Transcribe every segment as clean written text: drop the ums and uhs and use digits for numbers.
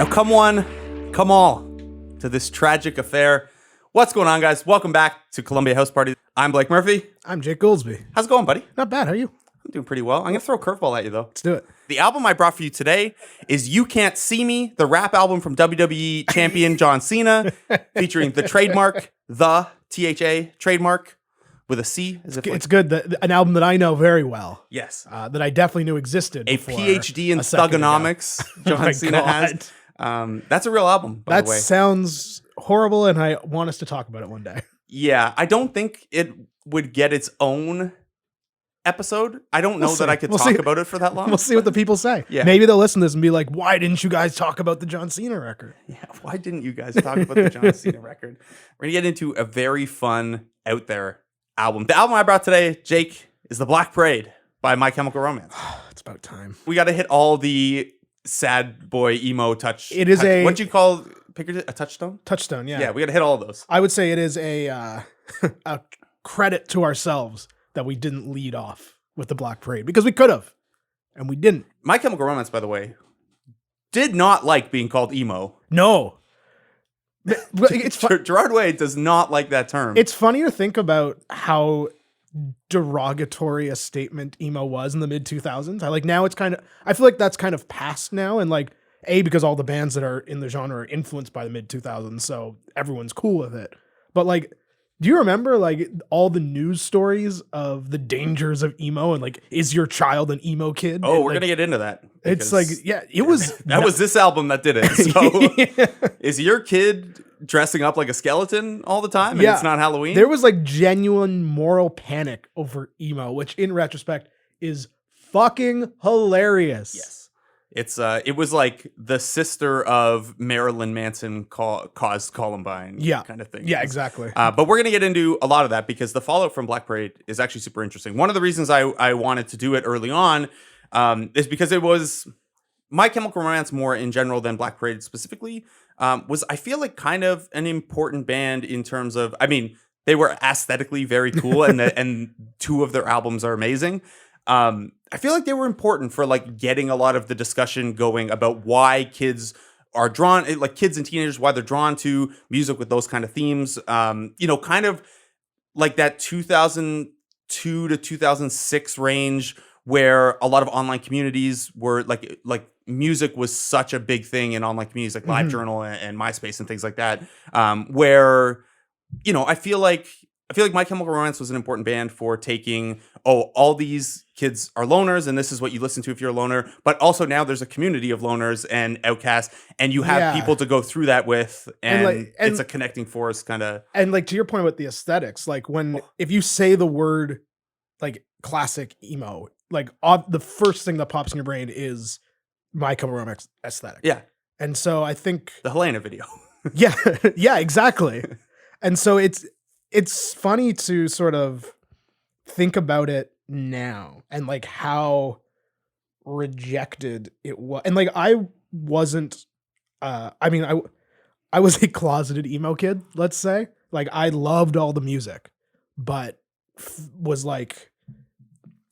Now come one, come all to this tragic affair. What's going on, guys? Welcome back to Columbia House Party. I'm Blake Murphy. I'm Jake Goldsbie. How's it going, buddy? Not bad. How are you? I'm doing pretty well. I'm going to throw a curveball at you, though. Let's do it. The album I brought for you today is You Can't See Me, the rap album from WWE champion John Cena, featuring the trademark, the THA trademark with a C. It's good. An album that I know very well. Yes. That I definitely knew existed. A PhD in thugonomics, John Cena has. That's a real album, by the way. That sounds horrible, and I want us to talk about it one day. Yeah, I don't think it would get its own episode. I don't know that I could talk about it for that long. We'll see what the people say. Yeah. Maybe they'll listen to this and be like, why didn't you guys talk about the John Cena record? Yeah, why didn't you guys talk about the John Cena record? We're going to get into a very fun, out there album. The album I brought today, Jake, is The Black Parade by My Chemical Romance. It's about time. We got to hit all the sad boy emo touch. It is what'd you call a touchstone? Touchstone, yeah. Yeah, we got to hit all of those. I would say it is a credit to ourselves that we didn't lead off with The Black Parade, because we could have, and we didn't. My Chemical Romance, by the way, did not like being called emo. No. It's Gerard Way does not like that term. It's funny to think about how derogatory a statement emo was in the mid 2000s. I feel like that's kind of past now, and like because all the bands that are in the genre are influenced by the mid 2000s, so everyone's cool with it. But like, do you remember like all the news stories of the dangers of emo and like, is your child an emo kid? Oh, and, we're gonna get into that. It's like, yeah, it was that was this album that did it. So is your kid dressing up like a skeleton all the time and it's not Halloween? There was like genuine moral panic over emo, which in retrospect is fucking hilarious. Yes. It was like the sister of Marilyn Manson caused Columbine kind of thing. Yeah, exactly. But we're going to get into a lot of that because the fallout from Black Parade is actually super interesting. One of the reasons I wanted to do it early on is because it was My Chemical Romance more in general than Black Parade specifically was, I feel like, kind of an important band in terms of, I mean, they were aesthetically very cool and two of their albums are amazing. I feel like they were important for like getting a lot of the discussion going about why kids are drawn, like kids and teenagers, why they're drawn to music with those kind of themes. Kind of like that 2002 to 2006 range where a lot of online communities were like music was such a big thing in online communities like LiveJournal and MySpace and things like that. Where, I feel like My Chemical Romance was an important band for taking, all these kids are loners, and this is what you listen to if you're a loner. But also now there's a community of loners and outcasts, and you have people to go through that with, and it's a connecting force kind of. And like to your point with the aesthetics, like if you say the word like classic emo, like the first thing that pops in your brain is My Chemical Romance aesthetic. Yeah. And so I think the Helena video. yeah, exactly. And so it's funny to sort of think about it now and like how rejected it was. And like I wasn't I was a closeted emo kid, let's say. Like I loved all the music, but was like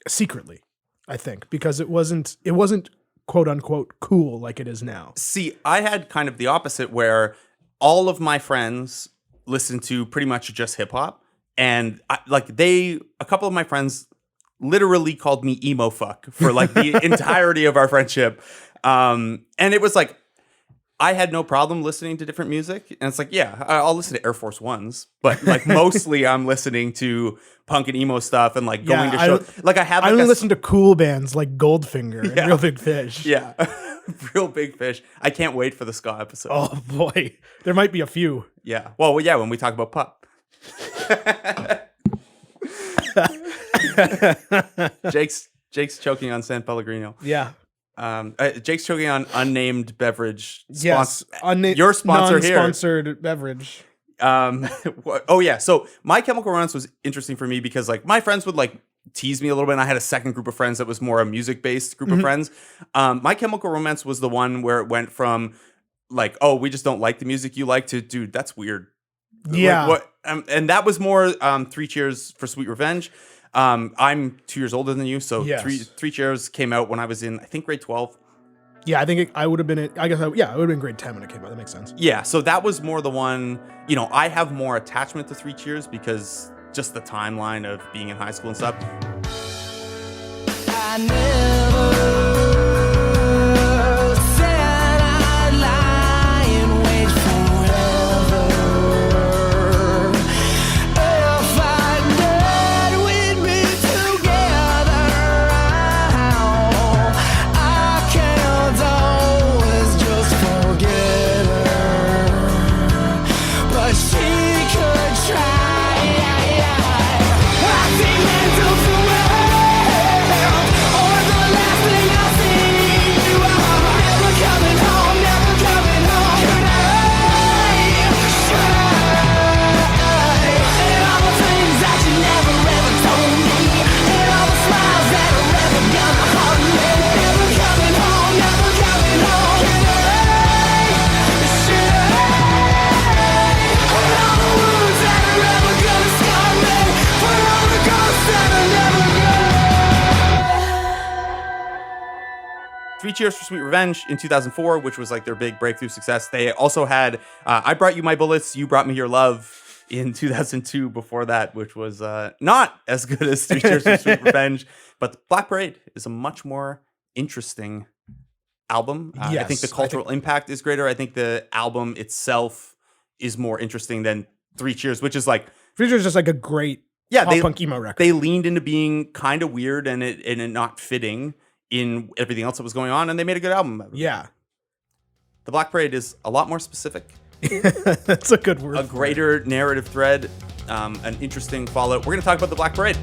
secretly, I think, because it wasn't quote unquote cool like it is now. See, I had kind of the opposite where all of my friends listened to pretty much just hip hop. And a couple of my friends literally called me emo fuck for like the entirety of our friendship. And it was like, I had no problem listening to different music. And it's like, yeah, I'll listen to Air Force Ones, but like mostly I'm listening to punk and emo stuff and like going to shows. Like I only listen to cool bands like Goldfinger and Real Big Fish. Yeah. Real Big Fish. I can't wait for the ska episode. Oh boy. There might be a few. Yeah. Well, yeah, when we talk about Pup. Jake's choking on San Pellegrino. Yeah. Jake's choking on unnamed beverage. Yes. Your sponsor here. Non-sponsored beverage. Oh yeah. So My Chemical Romance was interesting for me because like my friends would like tease me a little bit. And I had a second group of friends that was more a music-based group of friends. My Chemical Romance was the one where it went from like, oh, we just don't like the music you like to, dude, that's weird. Yeah. Like, what? And that was more 3 Cheers for Sweet Revenge. I'm 2 years older than you, so yes. Three Cheers came out when I was in, I think, grade 12. Yeah, I think I would have been. I guess. Yeah, it would have been grade 10 when it came out. That makes sense. Yeah, so that was more the one, I have more attachment to Three Cheers because just the timeline of being in high school and stuff. I never said I'd lie and wait forever. If I did, we'd be together. I can't always just forget her, but she could try. I think mental Three Cheers for Sweet Revenge in 2004, which was like their big breakthrough success. They also had I Brought You My Bullets, You Brought Me Your Love in 2002 before that, which was not as good as Three Cheers for Sweet Revenge. But Black Parade is a much more interesting album. I think the cultural impact is greater. I think the album itself is more interesting than Three Cheers, which is like... Three Cheers is just like a great punk emo record. They leaned into being kind of weird and it not fitting in everything else that was going on, and they made a good album. Yeah. The Black Parade is a lot more specific. That's a good word. A greater narrative thread, an interesting follow. We're going to talk about the Black Parade.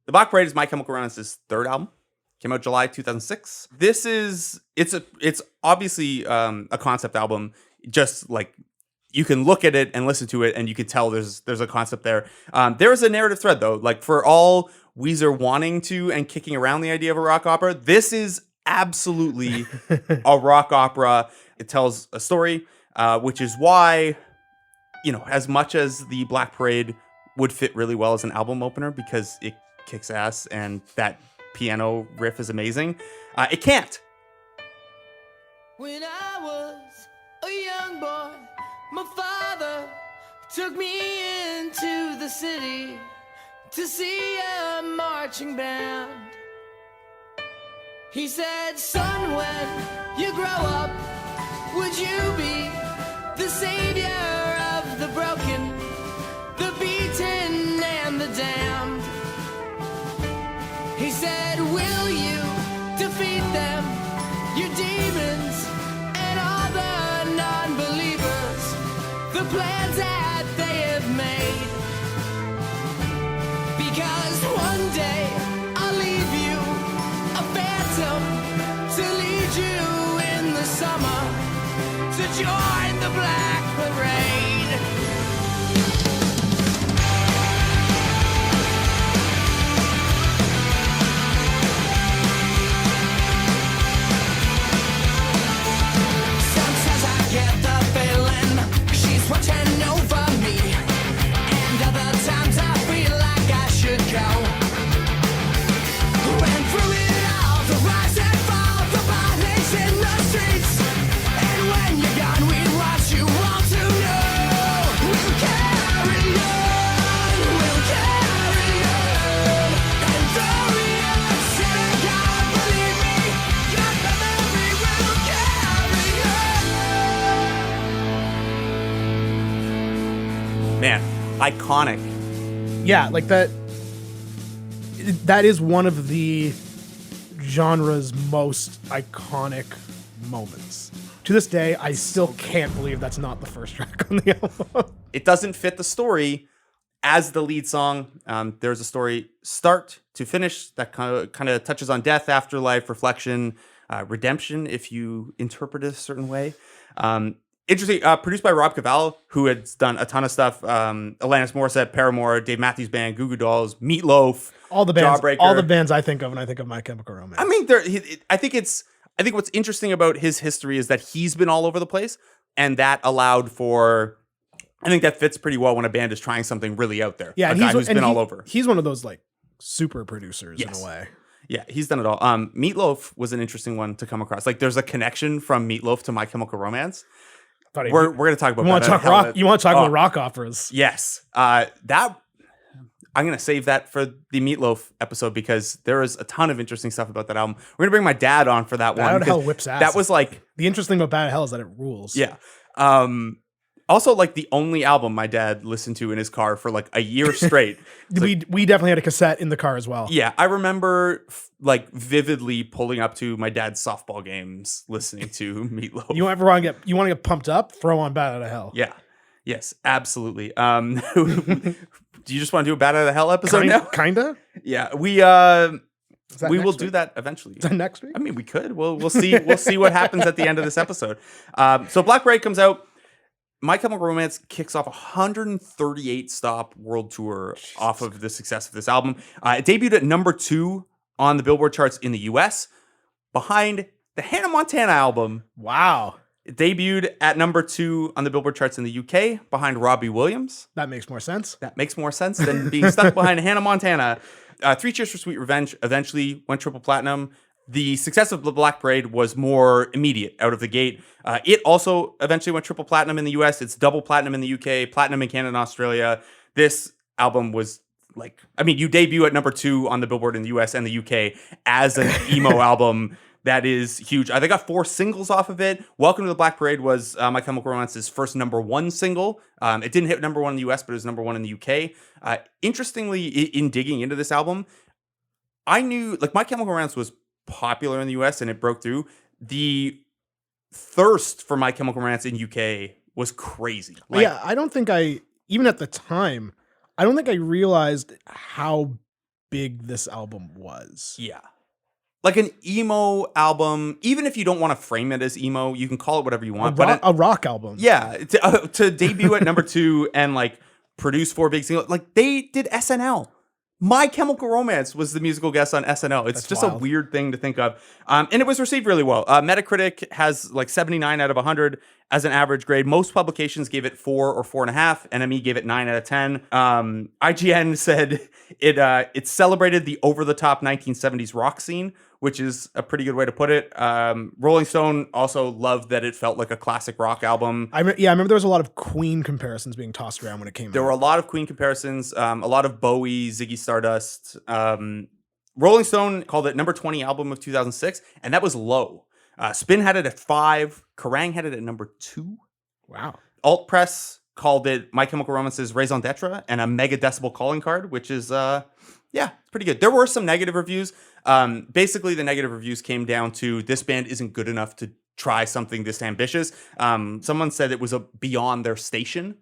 The Black Parade is My Chemical Romance's third album. Came out July 2006. It's obviously a concept album. Just like you can look at it and listen to it, and you can tell there's a concept there. There is a narrative thread though. Like for all Weezer wanting to and kicking around the idea of a rock opera, this is absolutely a rock opera. It tells a story, which is why, as much as the Black Parade would fit really well as an album opener because it kicks ass and that piano riff is amazing, it can't. When I was a young boy, my father took me into the city to see a marching band. He said, son, when you grow up, would you be the savior of the broken, the beaten, and the damned? He said, will you defeat them, your demons, and all the non-believers, the plans that they have made? Because one day I'll leave you a phantom to lead you in the summer to join the Black Parade. Watching over me, and other times I feel like I should go. Ran through it all, the rise and fall, the bodies in the streets. And when you're gone, we want you all to know we'll carry on, we'll carry on. And though we are sick, God, believe me, your memory will carry on. Man, iconic. Yeah, like that is one of the genre's most iconic moments. To this day, I still can't believe that's not the first track on the album. It doesn't fit the story as the lead song. There's a story start to finish that kind of touches on death, afterlife, reflection, redemption, if you interpret it a certain way. Interesting. Produced by Rob Cavallo, who had done a ton of stuff. Alanis Morissette, Paramore, Dave Matthews Band, Goo Goo Dolls, Meatloaf, All the bands, Jawbreaker. all the bands I think of when I think of My Chemical Romance. I mean, I think what's interesting about his history is that he's been all over the place, and that allowed for. I think that fits pretty well when a band is trying something really out there. yeah, a and guy who's been all over. He's one of those like super producers Yes. in a way. Yeah, he's done it all. Meatloaf was an interesting one to come across. Like, there's a connection from Meatloaf to My Chemical Romance. We're going to talk about. You want to talk rock? You want to talk about rock operas? Yes. That I'm going to save that for the Meatloaf episode because there is a ton of interesting stuff about that album. We're going to bring my dad on for that one. Bad Out of Hell whips ass. That was like the interesting thing about Bad Out of Hell is that it rules. Yeah. Also, like the only album my dad listened to in his car for like a year straight. We definitely had a cassette in the car as well. Yeah, I remember like vividly pulling up to my dad's softball games, listening to Meatloaf. You want to get pumped up? Throw on Bad Out of Hell. Yeah. Yes, absolutely. Do you just want to do a Bad Out of Hell episode now? Kinda. Yeah, we will do that eventually. Is that next week? I mean, we could. We'll see. We'll see what happens at the end of this episode. So Black Parade comes out. My Chemical Romance kicks off a 138 stop world tour off of the success of this album. It debuted at number 2 on the Billboard charts in the US, behind the Hannah Montana album. Wow. It debuted at number 2 on the Billboard charts in the UK, behind Robbie Williams. That makes more sense. That makes more sense than being stuck behind Hannah Montana. 3 Cheers for Sweet Revenge eventually went triple platinum. The success of the Black Parade was more immediate out of the gate. It also eventually went triple platinum in the US. It's double platinum in the UK, platinum in Canada and Australia. This album was like, I mean, you debut at number 2 on the Billboard in the US and the UK as an emo album. That is huge. They got 4 singles off of it. Welcome to the Black Parade was My Chemical Romance's first number 1 single. It didn't hit number 1 in the US, but it was number 1 in the UK. Interestingly, in digging into this album, I knew like My Chemical Romance was popular in the US and it broke through. The thirst for My Chemical Romance in UK was crazy. Like, yeah, I don't think even at the time, I don't think I realized how big this album was. Yeah. Like an emo album, even if you don't want to frame it as emo, you can call it whatever you want. A rock album. Yeah. To debut at number 2 and like produce 4 big singles, like they did SNL. My Chemical Romance was the musical guest on SNL. It's just wild. A weird thing to think of. And it was received really well. Metacritic has like 79 out of 100 as an average grade. Most publications gave it 4 or 4.5. NME gave it 9 out of 10. IGN said it celebrated the over-the-top 1970s rock scene, which is a pretty good way to put it. Rolling Stone also loved that it felt like a classic rock album. I remember there was a lot of Queen comparisons being tossed around when it came out. There were a lot of Queen comparisons, a lot of Bowie, Ziggy Stardust. Rolling Stone called it number 20 album of 2006, and that was low. Spin had it at 5. Kerrang had it at number 2. Wow. Alt Press called it My Chemical Romance's raison d'etre and a mega decibel calling card, which is, it's pretty good. There were some negative reviews. Basically, the negative reviews came down to this band isn't good enough to try something this ambitious. Someone said it was beyond their station,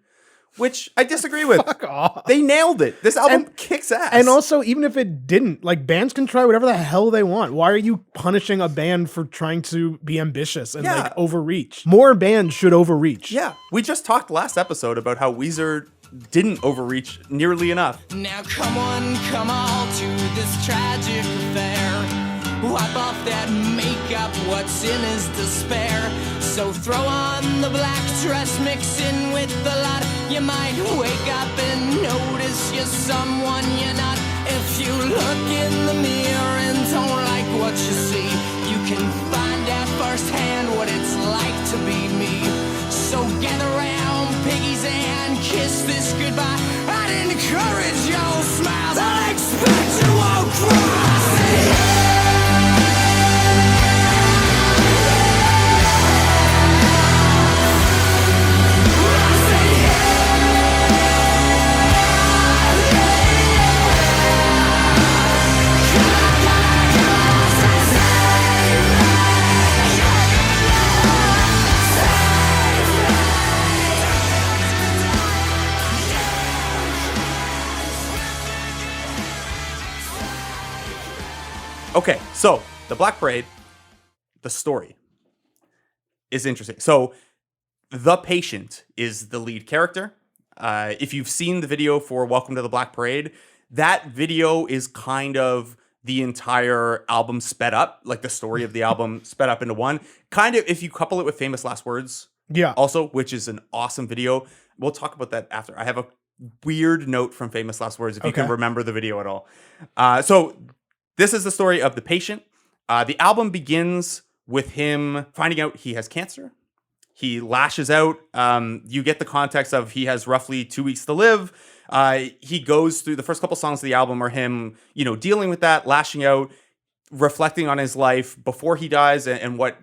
which I disagree with. Fuck off. They nailed it. This album kicks ass. And also, even if it didn't, like bands can try whatever the hell they want. Why are you punishing a band for trying to be ambitious and like overreach? More bands should overreach. Yeah. We just talked last episode about how Weezer didn't overreach nearly enough. Now come on, come all to this tragic affair. Wipe off that makeup, what's in is despair. So throw on the black dress, mix in with the lot. You might wake up and notice you're someone you're not. If you look in the mirror and don't like what you see, you can find out firsthand what it's like to be me. So gather round, piggies, and kiss this goodbye. I'd encourage your smiles, I expect you won't cry. Okay, so the Black Parade, the story is interesting. So the patient is the lead character. If you've seen the video for Welcome to the Black Parade, that video is kind of the entire album sped up, like the story of the album sped up into one. Kind of, if you couple it with Famous Last Words, also, which is an awesome video. We'll talk about that after. I have a weird note from Famous Last Words, if you can remember the video at all. So this is the story of the patient. The album begins with him finding out he has cancer. He lashes out. You get the context of he has roughly 2 weeks to live. He goes through the first couple songs of the album are him, dealing with that, lashing out, reflecting on his life before he dies and what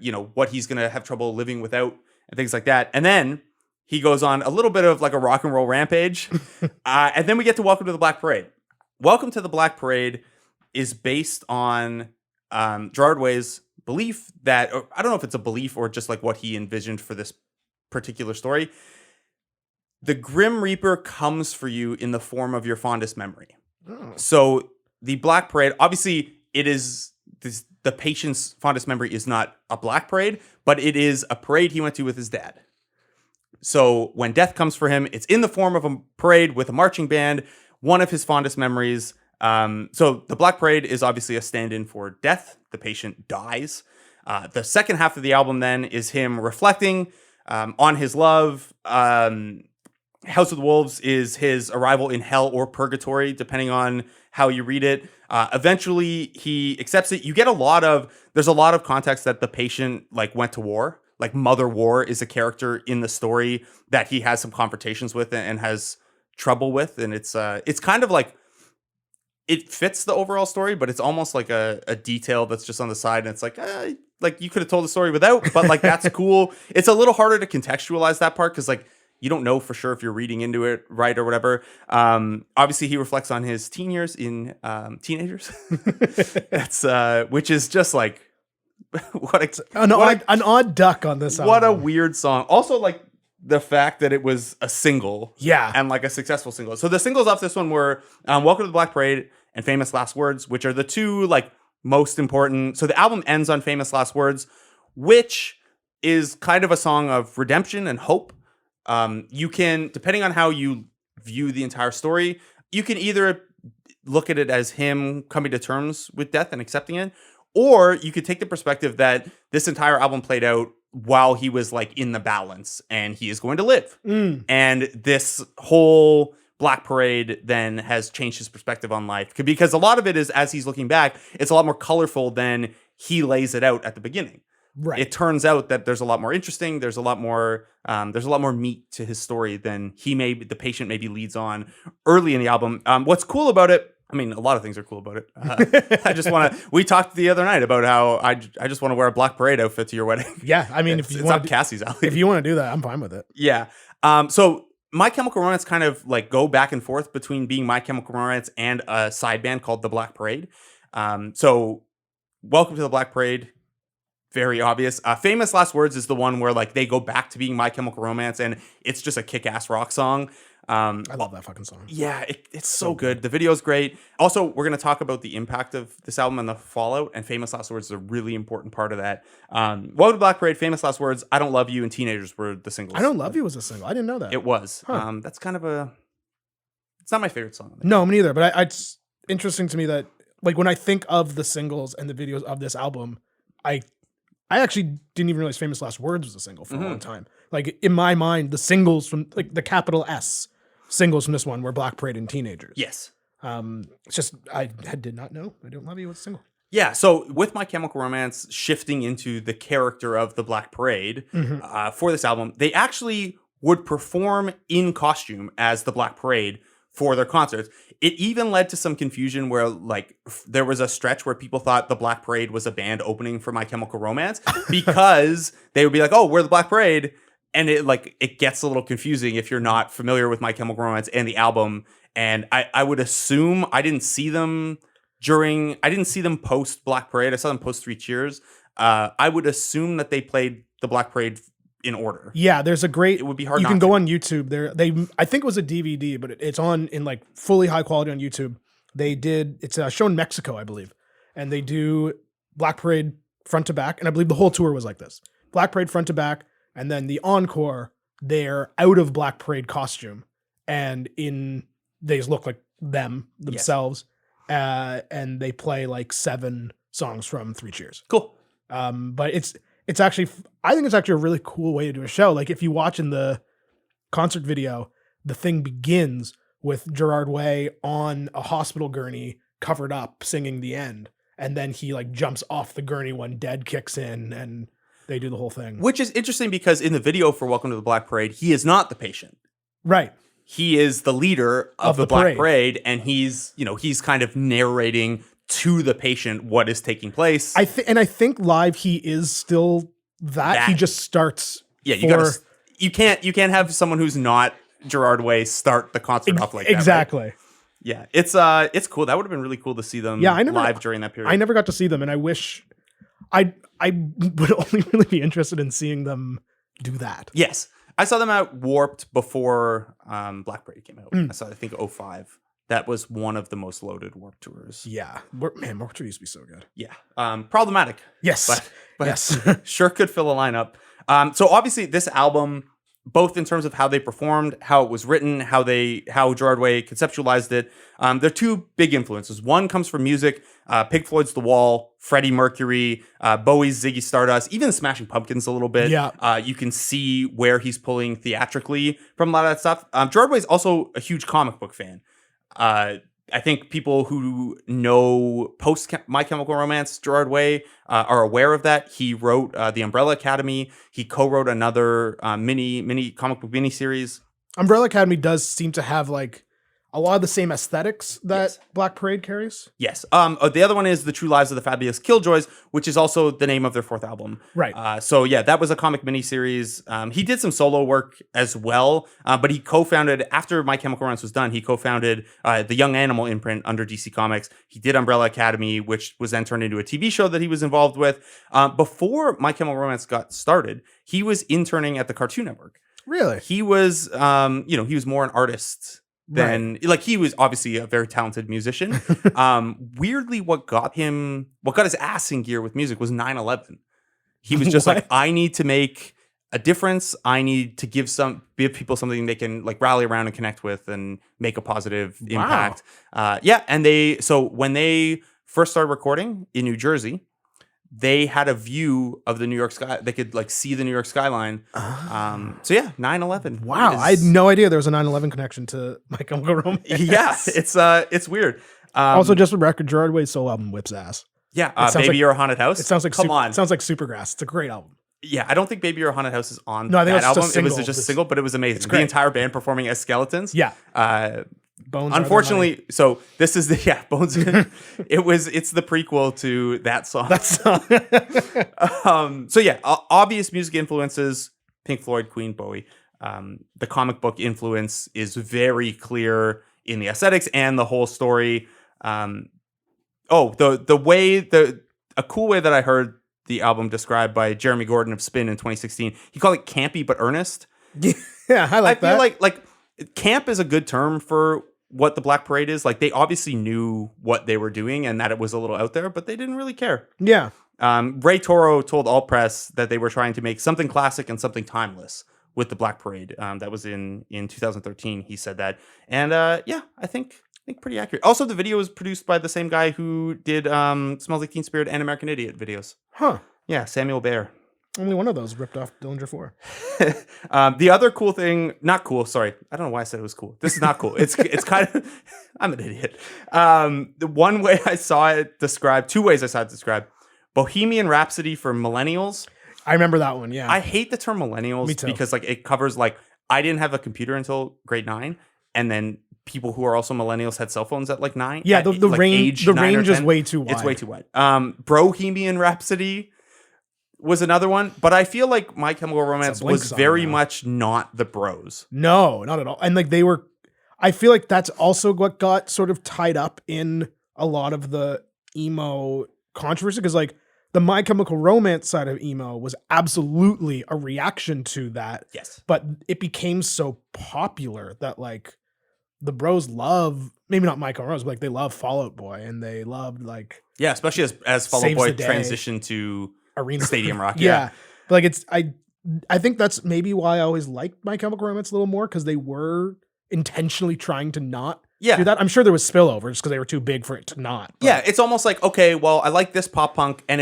he's going to have trouble living without and things like that. And then he goes on a little bit of like a rock and roll rampage. And then we get to Welcome to the Black Parade. Welcome to the Black Parade is based on Gerard Way's belief that, or I don't know if it's a belief or just like what he envisioned for this particular story. The Grim Reaper comes for you in the form of your fondest memory. Oh. So the Black Parade, obviously it is the patient's fondest memory is not a Black Parade, but it is a parade he went to with his dad. So when death comes for him, it's in the form of a parade with a marching band, one of his fondest memories. So the Black Parade is obviously a stand-in for death. The patient dies. The second half of the album then is him reflecting on his love. House of the Wolves is his arrival in hell or purgatory, depending on how you read it. Eventually, he accepts it. You get there's a lot of context that the patient went to war. Like Mother War is a character in the story that he has some confrontations with and has trouble with. And it's kind of like, it fits the overall story, but it's almost like a detail that's just on the side. And it's like you could have told the story without, but that's cool. It's a little harder to contextualize that part because you don't know for sure if you're reading into it right or whatever. Obviously, he reflects on his teen years in Teenagers. That's which is just an odd duck on this album. What a weird song. Also, the fact that it was a single, and a successful single. So the singles off this one were "Welcome to the Black Parade" and "Famous Last Words," which are the two most important. So the album ends on "Famous Last Words," which is kind of a song of redemption and hope. You can, depending on how you view the entire story, you can either look at it as him coming to terms with death and accepting it, or you could take the perspective that this entire album played out while he was in the balance and he is going to live. And this whole Black Parade then has changed his perspective on life, because a lot of it is, as he's looking back, it's a lot more colorful than he lays it out at the beginning. Right. It turns out that there's a lot more interesting. There's a lot more meat to his story than the patient maybe leads on early in the album. What's cool about it? I mean, a lot of things are cool about it. We talked the other night about how I just want to wear a Black Parade outfit to your wedding. Yeah. I mean, it's up Cassie's alley. If you want to do that, I'm fine with it. Yeah. So My Chemical Romance kind of go back and forth between being My Chemical Romance and a side band called the Black Parade. So Welcome to the Black Parade. Very obvious. Famous Last Words is the one where they go back to being My Chemical Romance, and it's just a kick-ass rock song. I love that fucking song. Yeah, it's so good. The video's great. Also, we're going to talk about the impact of this album and the fallout, and Famous Last Words is a really important part of that. Welcome to Black Parade, Famous Last Words, I Don't Love You, and Teenagers were the singles. I Don't Love You was a single. I didn't know that. It was. Huh. That's kind of it's not my favorite song. No, me neither, but it's interesting to me that when I think of the singles and the videos of this album, I actually didn't even realize Famous Last Words was a single for a long time. In my mind, the singles from the capital S singles from this one were Black Parade and Teenagers. Yes. It's just, I did not know I Don't Love You was a single. Yeah. So with My Chemical Romance shifting into the character of the Black Parade for this album, they actually would perform in costume as the Black Parade for their concerts. It even led to some confusion where there was a stretch where people thought the Black Parade was a band opening for My Chemical Romance because they would be like, oh, we're the Black Parade. And it gets a little confusing if you're not familiar with My Chemical Romance and the album. And I would assume I didn't see them post Black Parade. I saw them post 3 Cheers. I would assume that they played the Black Parade in order. Yeah, there's a great. It would be hard. You can go on YouTube. I think it was a DVD, but it's on in fully high quality on YouTube. It's shown in Mexico, I believe, and they do Black Parade front to back, and I believe the whole tour was like this: Black Parade front to back, and then the encore they're out of Black Parade costume and they just look like themselves. And they play like 7 songs from 3 Cheers. Cool. But it's actually, I think it's actually a really cool way to do a show. Like if you watch in the concert video, the thing begins with Gerard Way on a hospital gurney covered up singing the end. And then he like jumps off the gurney when Dead kicks in and they do the whole thing. Which is interesting because in the video for Welcome to the Black Parade, he is not the patient. Right. He is the leader of the Black Parade, and he's kind of narrating to the patient what is taking place. I think live he is still that. He just starts. Yeah, you can't have someone who's not Gerard Way start the concert off like that. Exactly. Right? Yeah, it's cool. That would have been really cool to see them live during that period. I never got to see them, and I wish I would only really be interested in seeing them do that. Yes. I saw them at Warped before Black Parade came out. I saw, I think, 2005. That was one of the most loaded Warped tours. Yeah. Warped Tour used to be so good. Yeah. Problematic. Yes. But yes. Sure could fill a lineup. So obviously this album, both in terms of how they performed, how it was written, how Gerard Way conceptualized it, there are 2 big influences. One comes from music, Pink Floyd's The Wall, Freddie Mercury, Bowie's Ziggy Stardust, even Smashing Pumpkins a little bit. Yeah. You can see where he's pulling theatrically from a lot of that stuff. Gerard Way's also a huge comic book fan. I think people who know post My Chemical Romance Gerard Way are aware of that. He wrote The Umbrella Academy. He co-wrote another mini comic book miniseries. Umbrella Academy does seem to have like a lot of the same aesthetics that Black Parade carries. Yes. The other one is The True Lives of the Fabulous Killjoys, which is also the name of their 4th album. Right. So yeah, that was a comic miniseries. He did some solo work as well, but he co-founded, after My Chemical Romance was done, he co-founded the Young Animal imprint under DC Comics. He did Umbrella Academy, which was then turned into a TV show that he was involved with. Before My Chemical Romance got started, he was interning at the Cartoon Network. Really? He was, he was more an artist than like he was obviously a very talented musician. Weirdly, what got his ass in gear with music was 9/11. He was just like, I need to make a difference. I need to give people something they can like rally around and connect with and make a positive impact. And when they first started recording in New Jersey, they had a view of the New York sky. They could like see the New York skyline. 9/11. Wow. I had no idea there was a 9/11 connection to My Chemical Romance. Yeah, it's weird. Also, just for record, Gerard Way's solo album whips ass. Yeah, Baby You're a Haunted House. It sounds like on. It sounds like Supergrass. It's a great album. Yeah, I don't think Baby You're a Haunted House is on I think that album. It was just a single, but it was amazing. great. The entire band performing as skeletons. Yeah. Bones. Unfortunately, so this is the Bones. It's the prequel to that song. Obvious music influences: Pink Floyd, Queen, Bowie. The comic book influence is very clear in the aesthetics and the whole story. A cool way that I heard the album described by Jeremy Gordon of Spin in 2016. He called it campy but earnest. Yeah, I feel like camp is a good term for what the Black Parade is. Like they obviously knew what they were doing and that it was a little out there, but they didn't really care. Yeah. Ray Toro told Alt Press that they were trying to make something classic and something timeless with the Black Parade. That was in 2013. He said that, and I think pretty accurate. Also, the video was produced by the same guy who did Smells Like Teen Spirit and American Idiot videos. Huh. Yeah, Samuel Bayer. Only one of those ripped off Dillinger 4. The other cool thing, not cool, sorry. I don't know why I said it was cool. This is not cool. It's kind of, I'm an idiot. The one way I saw it described, 2 ways I saw it described, Bohemian Rhapsody for millennials. I remember that one, yeah. I hate the term millennials because like it covers like, I didn't have a computer until grade 9, and then people who are also millennials had cell phones at like 9. Yeah, the range is way too wide. It's way too wide. Bohemian Rhapsody was another one, but I feel like My Chemical Romance was very much not the bros. No, not at all. And like I feel like that's also what got sort of tied up in a lot of the emo controversy, because like the My Chemical Romance side of emo was absolutely a reaction to that. Yes. But it became so popular that like the bros love, maybe not My Chemical Romance, but like they love Fall Out Boy, and they loved like... Yeah, especially as Fall Out Boy transitioned to Arena Stadium Rock. Yeah. But like I think that's maybe why I always liked My Chemical Romance a little more, because they were intentionally trying to not do that. I'm sure there was spillover just because they were too big for it to not. But. Yeah, it's almost like, okay, well, I like this pop punk, and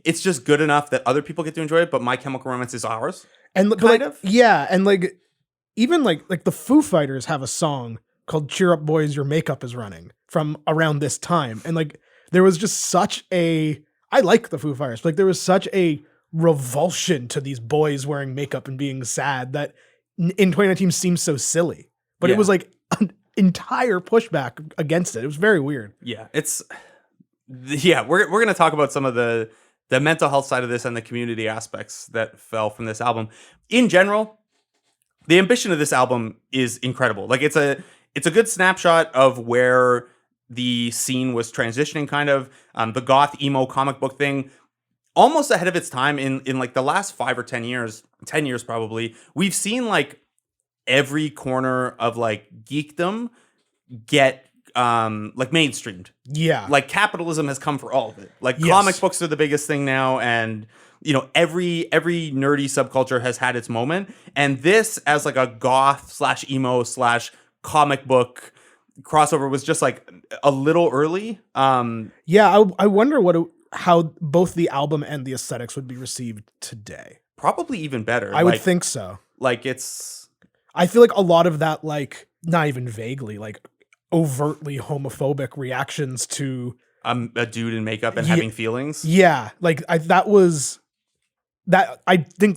it's just good enough that other people get to enjoy it, but My Chemical Romance is ours. And kind of. Yeah, and like even like the Foo Fighters have a song called "Cheer Up Boys, Your Makeup Is Running" from around this time, and like there was just such a I like the Foo Fighters, but like there was such a revulsion to these boys wearing makeup and being sad that in 2019 seems so silly, but it was like an entire pushback against it. It was very weird. Yeah, we're going to talk about some of the mental health side of this and the community aspects that fell from this album. In general, the ambition of this album is incredible. Like it's a good snapshot of where the scene was transitioning, kind of the goth emo comic book thing, almost ahead of its time in like the last 5 or 10 years, 10 years probably. We've seen like every corner of like geekdom get like mainstreamed. Yeah. Like capitalism has come for all of it. Like comic books are the biggest thing now, and you know, every nerdy subculture has had its moment. And this as like a goth / emo / comic book crossover was just like a little early. Yeah, I wonder how both the album and the aesthetics would be received today. Probably even better. I would think so. Like I feel like a lot of that, like not even vaguely, like overtly homophobic reactions to a dude in makeup and having feelings. Yeah, like I think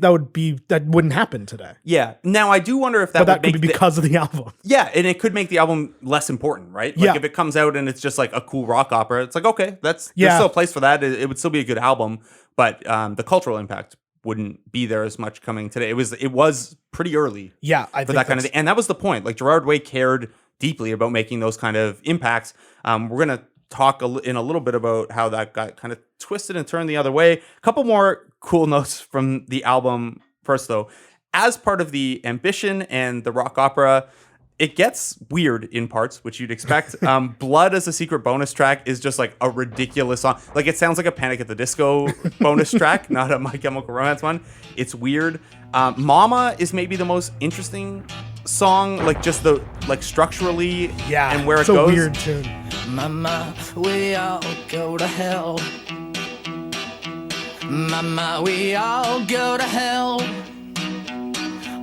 that wouldn't happen today. Yeah. Now I do wonder if that could be because of the album. Yeah, and it could make the album less important, right? Like if it comes out and it's just like a cool rock opera, it's like, okay, there's still a place for that. It would still be a good album, but the cultural impact wouldn't be there as much coming today. It was pretty early. Yeah, for that kind of thing. And that was the point. Like Gerard Way cared deeply about making those kind of impacts. We're going to talk in a little bit about how that got kind of twisted and turned the other way. A couple more cool notes from the album first, though. As part of the ambition and the rock opera, it gets weird in parts, which you'd expect. Blood as a secret bonus track is just like a ridiculous song. Like it sounds like a Panic at the Disco bonus track, not a My Chemical Romance one. It's weird. Mama is maybe the most interesting song, like just structurally and where it goes. It's a weird tune. Mama, we all go to hell. Mama, we all go to hell.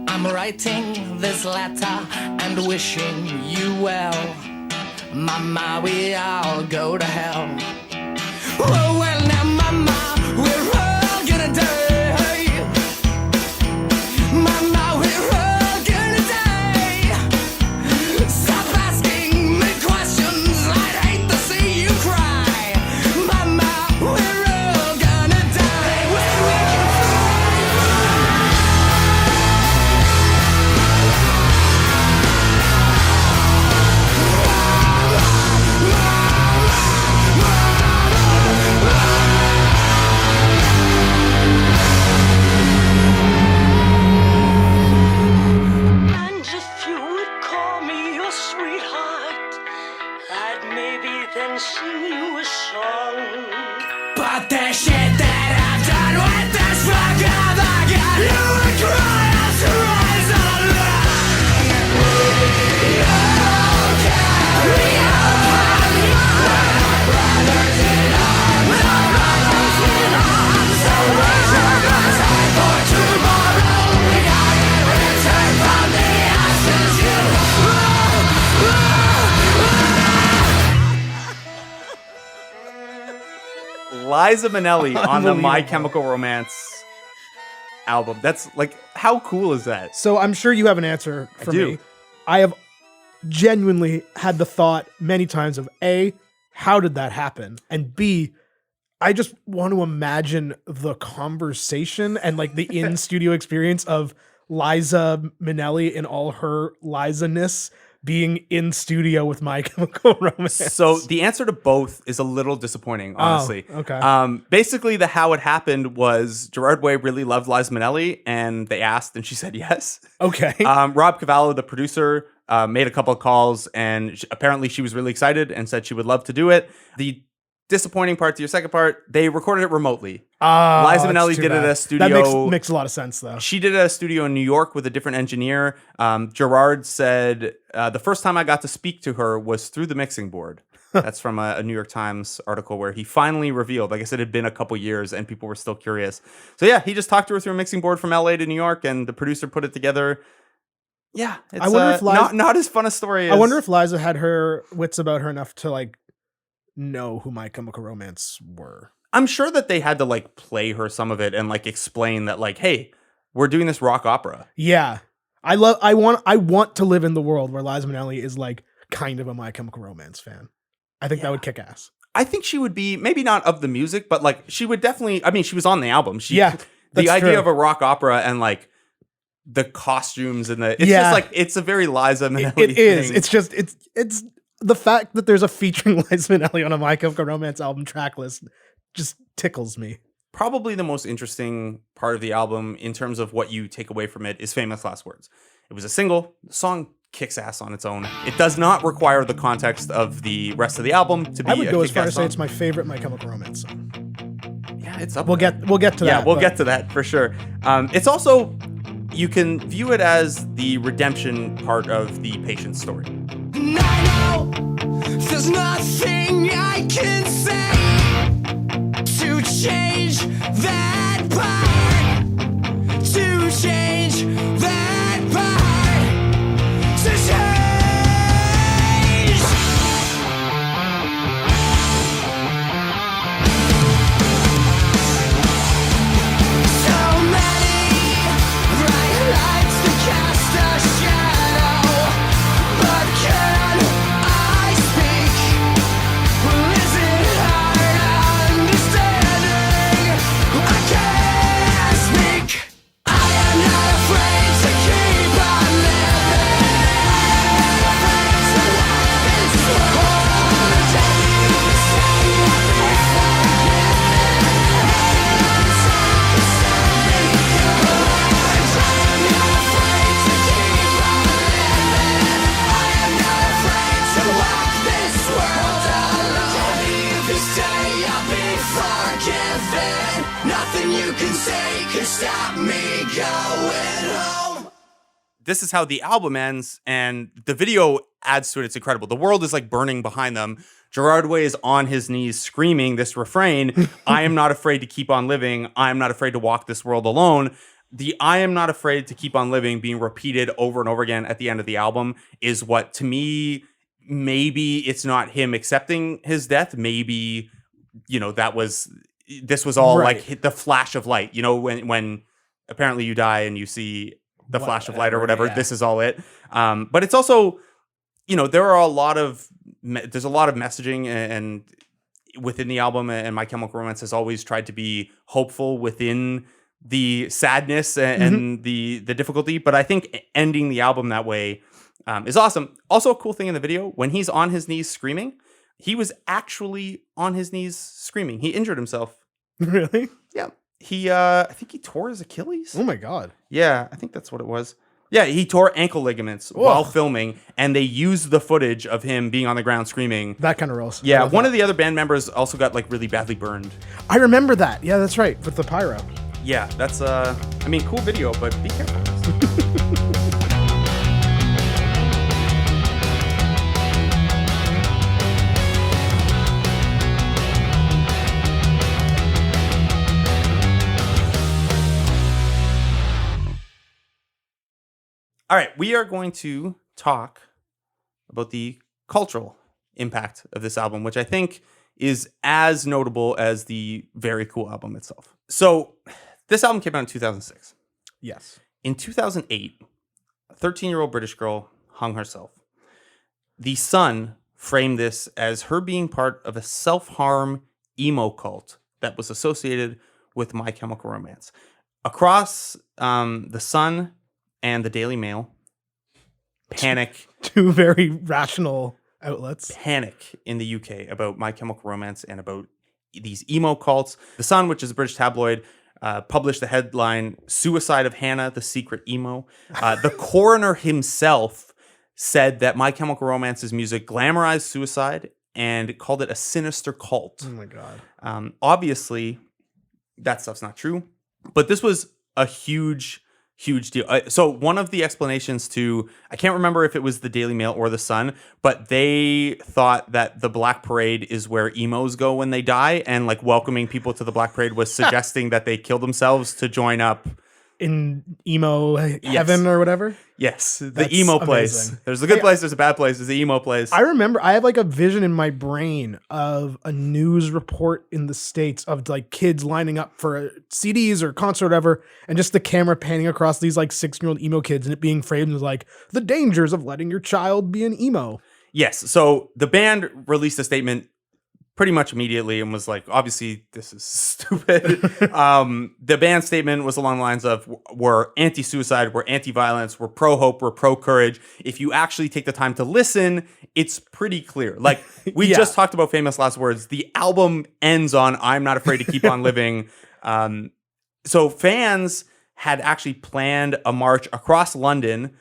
I'm writing this letter and wishing you well. Mama, we all go to hell. Oh, well, now, Mama, we're all gonna die. Mama, we're all gonna die. Stop asking me questions. I'd hate to see you cry. Mama, we're all gonna die. When we can And if you would call me your sweetheart, I'd maybe then sing you a song. But the shit that I've done with this fuck of a gun, you would cry out to rise alone. We all can. We're brothers in arms. We're brothers in arms. So raise your glass high for tomorrow. We got it returned from the ashes. Liza Minnelli on the My Chemical Romance album. That's like, how cool is that? So I'm sure you have an answer for do. me. I have genuinely had the thought many times of A, how did that happen? And B, I just want to imagine the conversation and like the in-studio experience of Liza Minnelli in all her Liza-ness being in studio with My Chemical Romance. So the answer to both is a little disappointing, honestly. Oh, okay. Basically, how it happened was Gerard Way really loved Liza Minnelli, and they asked, and she said yes. Okay. Rob Cavallo, the producer, made a couple of calls, and apparently she was really excited and said she would love to do it. The disappointing part to your second part, they recorded it remotely. Oh, Liza that's Minnelli too did it bad. at a That studio. makes a lot of sense, though. She did it at a studio in New York with a different engineer. Gerard said, the first time I got to speak to her was through the mixing board. That's from a New York Times article where he finally revealed, like I said, it had been a couple years and people were still curious. So yeah, he just talked to her through a mixing board from LA to New York and the producer put it together. Yeah, it's I wonder if not as fun a story as... I wonder if Liza had her wits about her enough to like know who My Chemical Romance were. I'm sure that they had to like play her some of it and like explain that like, hey, we're doing this rock opera. Yeah. I want to live in the world where Liza Minnelli is like kind of a My Chemical Romance fan. I think that would kick ass. I think she would be, maybe not of the music, but like she would definitely, I mean, she was on the album. Yeah. The idea true. of a rock opera and like the costumes and it's Yeah. just like, it's a very Liza Minnelli It is. thing. It's just it's the fact that there's a featuring Liza Minnelli on a My Chemical Romance album track list just tickles me. Probably the most interesting part of the album in terms of what you take away from it is Famous Last Words. It was a single. The song kicks ass on its own. It does not require the context of the rest of the album to be I would go as far kick-ass as say song. it's my favorite My Chemical Romance song. Yeah, it's up We'll there. get to that. Yeah, we'll but- get to that for sure. It's also, you can view it as the redemption part of the patient's story. And I know there's nothing I can say to change that part. To change that part. To change. So many bright lights that cast a shadow. But can I speak? Well, is it hard understanding? I can't speak. I am not afraid to keep on living. It's hard to walk this world alone. If you stay, I'll be forgiven. Nothing you can say can stop me going home. This is how the album ends, and the video adds to it. It's incredible. The world is like burning behind them. Gerard Way is on his knees screaming this refrain, I am not afraid to keep on living. I am not afraid to walk this world alone. The I am not afraid to keep on living being repeated over and over again at the end of the album is what, to me, maybe it's not him accepting his death. Maybe, you know, this was all Right. like the flash of light, you know, when apparently you die and you see the flash of light or Whatever, whatever. yeah. This is all it. But it's also, you know, there's a lot of messaging and within the album, and My Chemical Romance has always tried to be hopeful within the sadness and the difficulty. But I think ending the album that way is awesome. Also, a cool thing in the video, when he's on his knees screaming, he was actually on his knees screaming. He injured himself. Really? Yeah. I think he tore his Achilles. Oh my god. Yeah, I think that's what it was. Yeah, he tore ankle ligaments while filming, and they used the footage of him being on the ground screaming. That kind of rolls. I Yeah, love one that. of the other band members also got like really badly burned. I remember that. Yeah, that's right. With the pyro. Yeah, that's I mean, cool video, but be careful. All right, we are going to talk about the cultural impact of this album, which I think is as notable as the very cool album itself. So, this album came out in 2006. Yes. In 2008, a 13-year-old British girl hung herself. The Sun framed this as her being part of a self-harm emo cult that was associated with My Chemical Romance. Across the Sun and the Daily Mail, panic Two very rational outlets. in the UK about My Chemical Romance and about these emo cults. The Sun, which is a British tabloid, published the headline, Suicide of Hannah, the Secret Emo. The coroner himself said that My Chemical Romance's music glamorized suicide and called it a sinister cult. Oh my God. Obviously, that stuff's not true, but this was a huge deal. So one of the explanations to, I can't remember if it was the Daily Mail or the Sun, but they thought that the Black Parade is where emos go when they die, and like welcoming people to the Black Parade was suggesting that they kill themselves to join up In emo heaven or whatever. Yes, the That's emo place. amazing. There's a good place, there's a bad place, there's the emo place. I remember I have like a vision in my brain of a news report in the States of like kids lining up for CDs or concert or whatever, and just the camera panning across these like 6-year-old emo kids and it being framed as like the dangers of letting your child be an emo. Yes, so the band released a statement pretty much immediately and was like, obviously this is stupid. The band statement was along the lines of, we're anti-suicide, we're anti-violence, we're pro-hope, we're pro-courage. If you actually take the time to listen, it's pretty clear. Like we Yeah. just talked about Famous Last Words. The album ends on I'm Not Afraid to Keep on Living. So fans had actually planned a march across London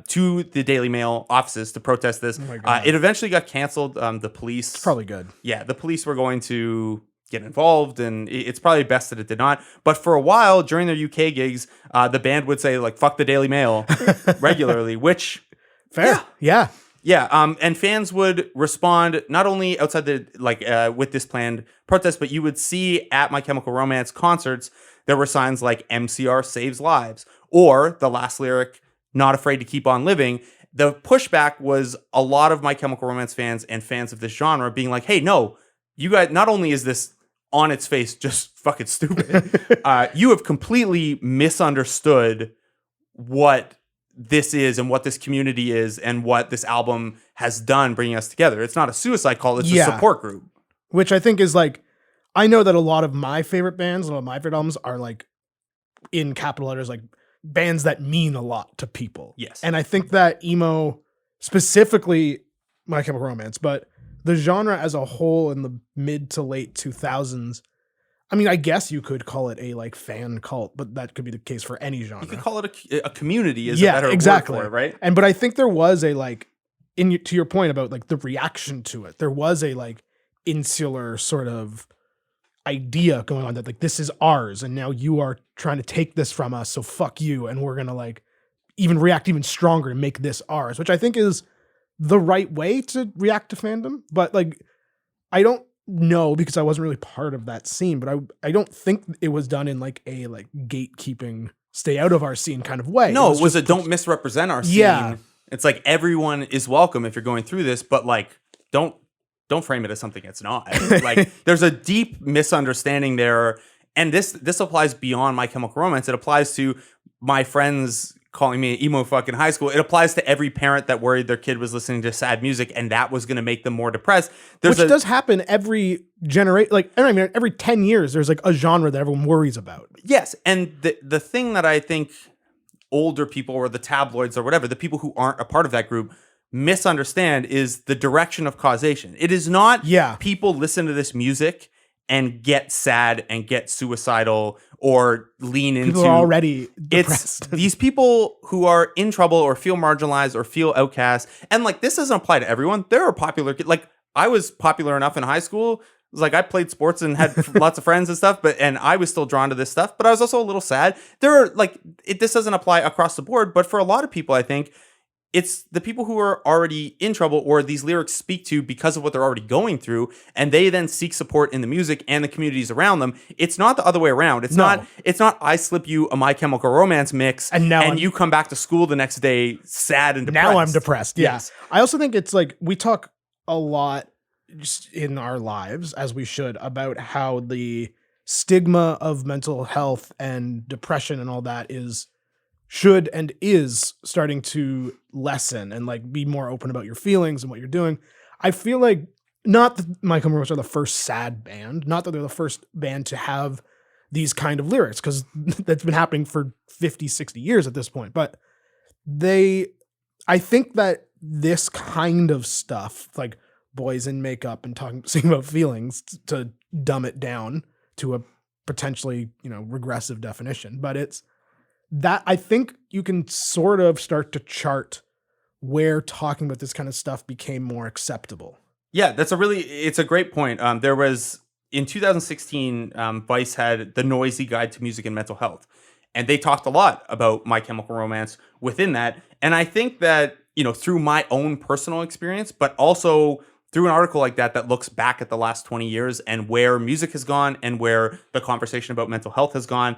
to the Daily Mail offices to protest this. Oh my God. It eventually got canceled. The police... It's probably good. Yeah, the police were going to get involved, and it's probably best that it did not. But for a while, during their UK gigs, the band would say, like, fuck the Daily Mail regularly, which... Fair. Yeah. Yeah, and fans would respond not only outside the, with this planned protest, but you would see at My Chemical Romance concerts, there were signs like MCR saves lives, or the last lyric, not afraid to keep on living. The pushback was a lot of My Chemical Romance fans and fans of this genre being like, hey, no, you guys, not only is this on its face just fucking stupid, you have completely misunderstood what this is and what this community is and what this album has done bringing us together. It's not a suicide call, it's a support group. Which I think is like, I know that a lot of my favorite bands, a lot of my favorite albums are like in capital letters, like bands that mean a lot to people. Yes. And I think that emo, specifically My Chemical Romance, but the genre as a whole in the mid to late 2000s, I mean, I guess you could call it a like fan cult, but that could be the case for any genre. You could call it a community is a better word for it, right? And but I think there was a like, to your point about like the reaction to it, there was a like insular sort of idea going on that like this is ours and now you are trying to take this from us, so fuck you, and we're gonna like even react even stronger and make this ours, which I think is the right way to react to fandom. But like I don't know, because I wasn't really part of that scene, but I don't think it was done in like a like gatekeeping, stay out of our scene kind of way. No, it was a don't misrepresent our scene. Yeah. It's like everyone is welcome if you're going through this, but like don't frame it as something it's not. Like there's a deep misunderstanding there, and this applies beyond My Chemical Romance. It applies to my friends calling me emo fucking high school. It applies to every parent that worried their kid was listening to sad music and that was going to make them more depressed. Which does happen every generation. Like I mean, every 10 years, there's like a genre that everyone worries about. Yes, and the thing that I think older people or the tabloids or whatever, the people who aren't a part of that group misunderstand is the direction of causation. It is not people listen to this music and get sad and get suicidal or lean into... People are already depressed. It's these people who are in trouble or feel marginalized or feel outcast. And like, this doesn't apply to everyone. There are popular... Like, I was popular enough in high school. It was like, I played sports and had lots of friends and stuff, and I was still drawn to this stuff, but I was also a little sad. There are like... This doesn't apply across the board, but for a lot of people, I think, it's the people who are already in trouble or these lyrics speak to because of what they're already going through, and they then seek support in the music and the communities around them. It's not the other way around. It's not I slip you a My Chemical Romance mix and you come back to school the next day sad and depressed. Now I'm depressed. Yeah. Yes. I also think it's like we talk a lot just in our lives, as we should, about how the stigma of mental health and depression and all that should and is starting to lessen and like be more open about your feelings and what you're doing. I feel like not that My Chemical Romance are the first sad band, not that they're the first band to have these kind of lyrics, because that's been happening for 50, 60 years at this point. But I think that this kind of stuff, like boys in makeup and singing about feelings, to dumb it down to a potentially, regressive definition, but it's that I think you can sort of start to chart where talking about this kind of stuff became more acceptable. Yeah, it's a great point. There was in 2016, Vice had the Noisy Guide to Music and Mental Health, and they talked a lot about My Chemical Romance within that. And I think that, through my own personal experience, but also through an article like that looks back at the last 20 years and where music has gone and where the conversation about mental health has gone,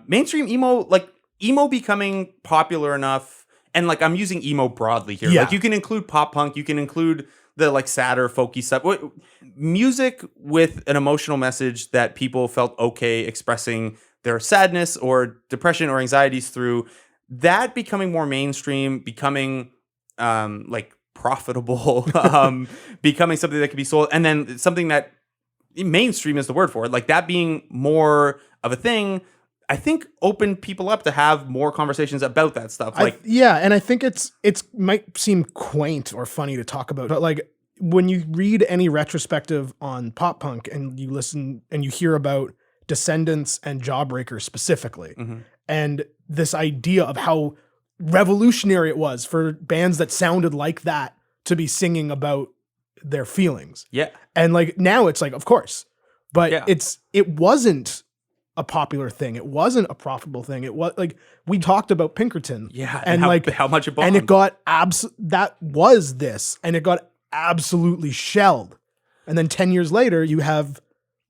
mainstream emo becoming popular enough, and like I'm using emo broadly here. Yeah. Like you can include pop punk, you can include the like sadder folky stuff. Music with an emotional message that people felt okay expressing their sadness or depression or anxieties through, that becoming more mainstream, becoming like profitable, becoming something that can be sold, and then something that mainstream is the word for it, like that being more of a thing, I think opened people up to have more conversations about that stuff. Like, and I think it's might seem quaint or funny to talk about, but like when you read any retrospective on pop punk and you listen and you hear about Descendants and Jawbreaker specifically, and this idea of how revolutionary it was for bands that sounded like that to be singing about their feelings. Yeah. And like now it's like, of course, but Yeah. it wasn't a popular thing. It wasn't a profitable thing. It was like, we talked about Pinkerton. Yeah. And how, like how much it bombed. and it got that was this, and it got absolutely shelled. And then 10 years later you have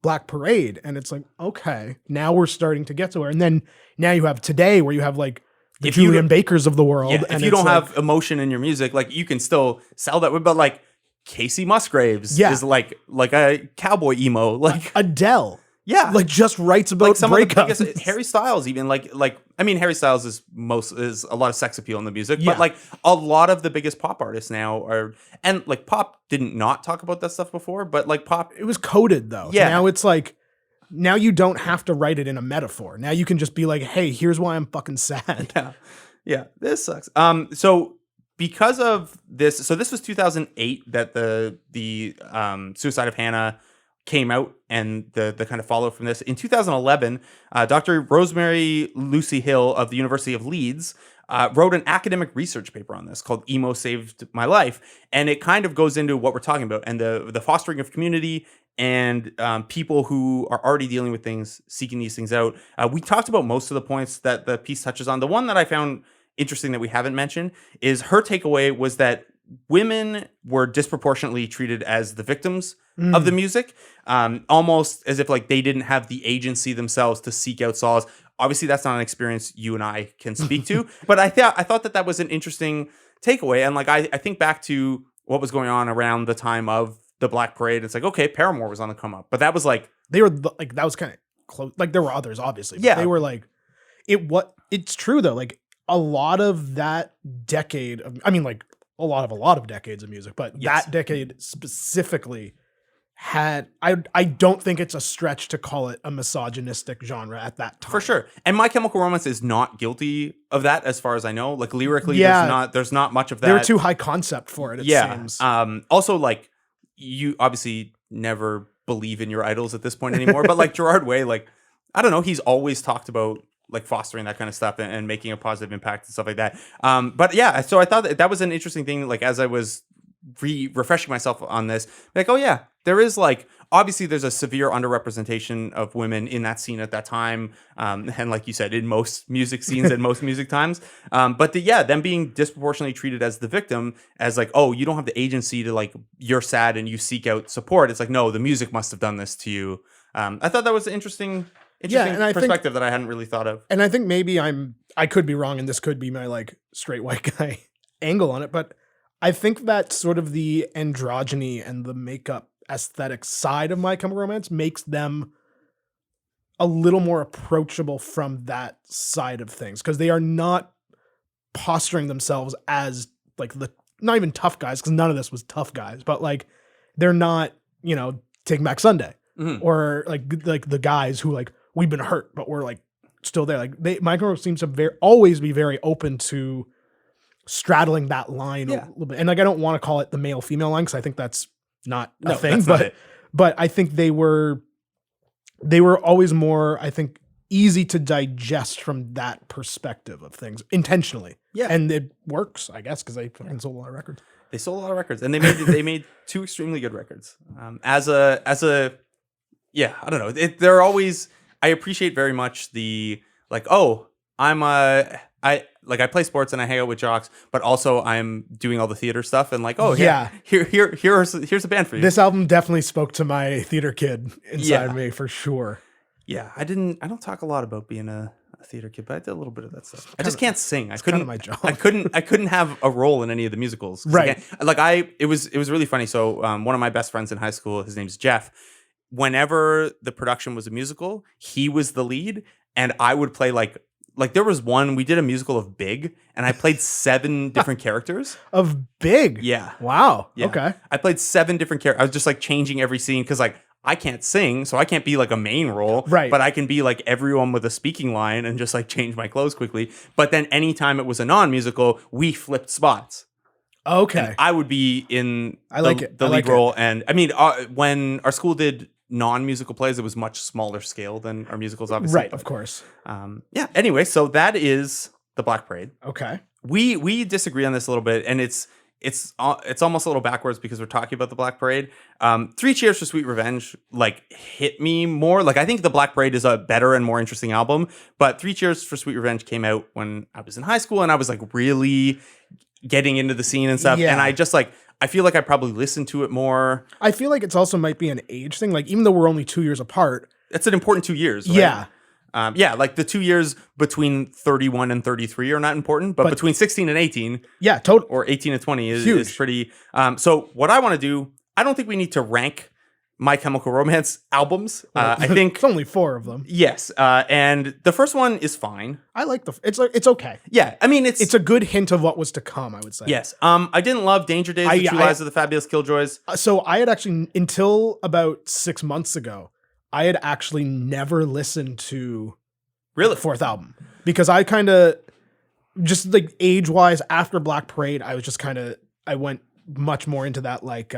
Black Parade, and it's like, okay, now we're starting to get to where, and then now you have Today, where you have like the If you Julian Bakers of the world. Yeah, and if you it's don't like, have emotion in your music, like you can still sell that. But like Casey Musgraves Yeah. is like a cowboy emo. Like Adele, yeah, like just writes about like some of the breakups. biggest, Harry Styles, even like I mean, Harry Styles is a lot of sex appeal in the music, Yeah. but like a lot of the biggest pop artists now are, and like pop didn't not talk about that stuff before, but like pop, It was coded though. Yeah. Now it's like, now you don't have to write it in a metaphor. Now you can just be like, hey, here's why I'm fucking sad. yeah, this sucks. So because of this, so this was 2008 that the Suicide of Hannah came out, and the kind of follow from this. In 2011, Dr. Rosemary Lucy Hill of the University of Leeds wrote an academic research paper on this called Emo Saved My Life. And it kind of goes into what we're talking about, and the fostering of community and people who are already dealing with things, seeking these things out. We talked about most of the points that the piece touches on. The one that I found interesting that we haven't mentioned is her takeaway was that women were disproportionately treated as the victims of the music, almost as if like they didn't have the agency themselves to seek out solace. Obviously, that's not an experience you and I can speak to, but I thought that was an interesting takeaway. And like I think back to what was going on around the time of the Black Parade. It's like, okay, Paramore was on the come up, but that was like They were like, that was kind of close. Like there were others, obviously. But Yeah. they were like, it's true though. Like a lot of that decade of, I mean, like a lot of decades of music, but Yes. that decade specifically had, I don't think it's a stretch to call it a misogynistic genre at that time. for sure. And My Chemical Romance is not guilty of that, as far as I know. Like lyrically, Yeah. there's not much of that. They were too high concept for it. It seems. Also, like you obviously never believe in your idols at this point anymore, but like Gerard Way, like I don't know, he's always talked about like fostering that kind of stuff and making a positive impact and stuff like that. But yeah, so I thought that was an interesting thing. Like as I was refreshing myself on this, like, oh yeah, there is like, obviously there's a severe underrepresentation of women in that scene at that time. And like you said, in most music scenes and most music times. But them being disproportionately treated as the victim, as like, oh, you don't have the agency to like, you're sad and you seek out support. It's like, no, the music must have done this to you. I thought that was an interesting and I perspective that I hadn't really thought of. And I think maybe I could be wrong, and this could be my like straight white guy angle on it, but I think that sort of the androgyny and the makeup aesthetic side of My Chemical Romance makes them a little more approachable from that side of things, because they are not posturing themselves as like not even tough guys, because none of this was tough guys, but like they're not, Take Back Sunday or like the guys who like, we've been hurt, but we're like still there. Like My Chemical seems to always be very open to straddling that line a little bit. And like, I don't want to call it the male female line, because I think that's not a thing, but I think they were always more, I think, easy to digest from that perspective of things intentionally. Yeah. And it works, I guess, because they fucking sold a lot of records. They sold a lot of records, and they made 2 extremely good records. As a yeah, I don't know. They're always, I appreciate very much the like, oh, I play sports and I hang out with jocks, but also I'm doing all the theater stuff and like, oh yeah, here's a band for you. This album definitely spoke to my theater kid inside me for sure. Yeah, I don't talk a lot about being a theater kid, but I did a little bit of that stuff. I just can't sing. I couldn't. My job. I couldn't have a role in any of the musicals. Right. It was really funny. So one of my best friends in high school, his name's Jeff. Whenever the production was a musical, he was the lead, and I would play like there was one, we did a musical of Big, and I played 7 different characters. Of Big? Yeah. Wow. Yeah. Okay. I played 7 different characters. I was just like changing every scene because like I can't sing, so I can't be like a main role. Right. But I can be like everyone with a speaking line and just like change my clothes quickly. But then anytime it was a non-musical, we flipped spots. Okay. And I would be in the lead lead role. And I mean, when our school did non-musical plays, it was much smaller scale than our musicals, obviously. Right, of course. Yeah. Anyway, so that is the Black Parade. Okay. We disagree on this a little bit, and it's almost a little backwards because we're talking about the Black Parade. 3 Cheers for Sweet Revenge like hit me more. Like I think the Black Parade is a better and more interesting album, but 3 Cheers for Sweet Revenge came out when I was in high school and I was like really getting into the scene and stuff. Yeah. And I just like, I feel like I probably listened to it more. I feel like it's also might be an age thing. Like even though we're only 2 years apart, it's an important 2 years. Right? Yeah. Like the 2 years between 31 and 33 are not important, but between 16 and 18, yeah, totally, or 18 and 20 is pretty. So what I want to do, I don't think we need to rank My Chemical Romance albums. I think it's only 4 of them. Yes, and the first one is fine. I like it's okay. Yeah, I mean it's a good hint of what was to come, I would say. Yes. I didn't love Danger Days, The True Lives of the Fabulous Killjoys. So I had actually, until about 6 months ago, I had actually never listened to the 4th album because I kind of just like age wise after Black Parade, I was just I went much more into that like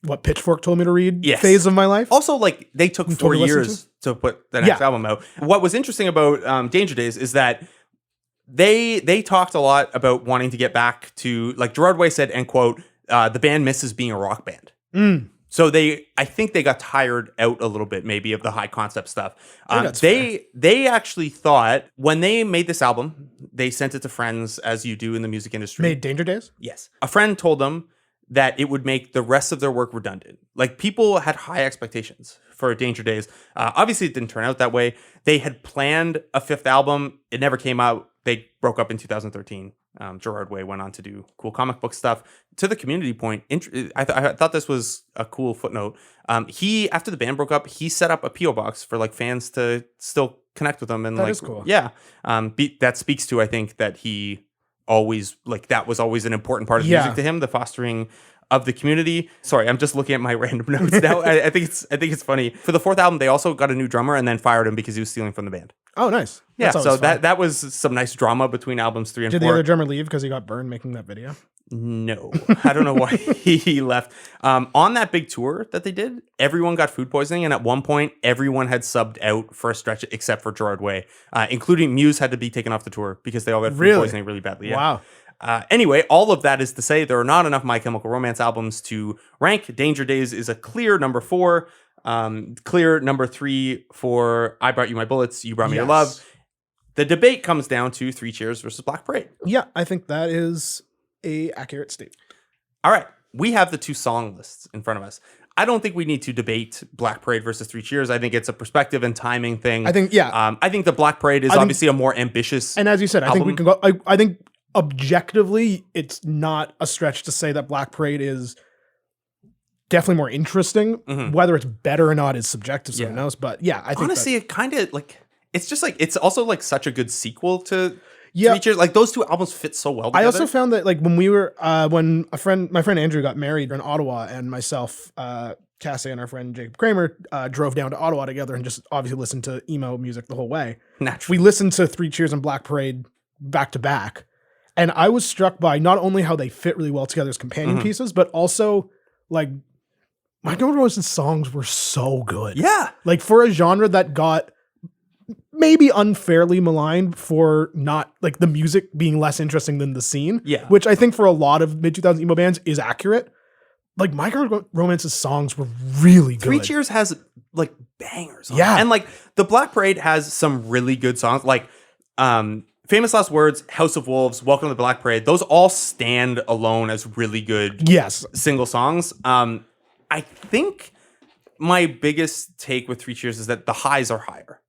what Pitchfork told me to read phase of my life. Also, like they took 4 years to put the next album out. What was interesting about Danger Days is that they talked a lot about wanting to get back to, like Gerard Way said, and quote, the band misses being a rock band. So I think they got tired out a little bit, maybe, of the high concept stuff. They actually thought when they made this album, they sent it to friends, as you do in the music industry. Made Danger Days? Yes. A friend told them that it would make the rest of their work redundant. Like people had high expectations for Danger Days. Obviously, it didn't turn out that way. They had planned a 5th album. It never came out. They broke up in 2013. Gerard Way went on to do cool comic book stuff. To the community point, I thought this was a cool footnote. After the band broke up, he set up a P.O. box for like fans to still connect with them. And that is cool. Yeah. That speaks to, I think, that he always, like, that was always an important part of music to him, the fostering of the community. Sorry, I'm just looking at my random notes now. I think it's funny. For the 4th album, they also got a new drummer and then fired him because he was stealing from the band. Oh, nice. Yeah, so that was some nice drama between albums 3 and 4. Did the other drummer leave because he got burned making that video? No, I don't know why he left. On that big tour that they did, everyone got food poisoning, and at one point, everyone had subbed out for a stretch except for Gerard Way, including Muse had to be taken off the tour because they all got food poisoning really badly. Yeah. Wow. Anyway, all of that is to say there are not enough My Chemical Romance albums to rank. Danger Days is a clear number 4. Clear number 3 for I Brought You My Bullets, You Brought Me Your Love. The debate comes down to 3 Cheers versus Black Parade. Yeah, I think that is a accurate statement. All right, we have the 2 song lists in front of us. I don't think we need to debate Black Parade versus 3 Cheers. I think it's a perspective and timing thing. I think I think the Black Parade is obviously a more ambitious. And as you said, album. I think we can go. I think objectively, it's not a stretch to say that Black Parade is definitely more interesting. Mm-hmm. Whether it's better or not is subjective, so who knows. But yeah, I think honestly, it kind of like it's just like it's also like such a good sequel to 3 Cheers. Like those 2 albums fit so well together. I also found that like when we were when my friend Andrew got married in Ottawa, and myself, Cassie, and our friend Jacob Kramer drove down to Ottawa together and just obviously listened to emo music the whole way. Naturally, we listened to 3 Cheers and Black Parade back to back, and I was struck by not only how they fit really well together as companion pieces, but also like My Chemical Romance's songs were so good. Yeah, like for a genre that got maybe unfairly maligned for not like the music being less interesting than the scene. Yeah. Which I think for a lot of mid 2000s emo bands is accurate. Like My Chemical Romance's songs were really good. Three Cheers has like bangers. On Yeah. it. And like the Black Parade has some really good songs. Like Famous Last Words, House of Wolves, Welcome to the Black Parade. Those all stand alone as really good Yes. single songs. I think my biggest take with Three Cheers is that the highs are higher.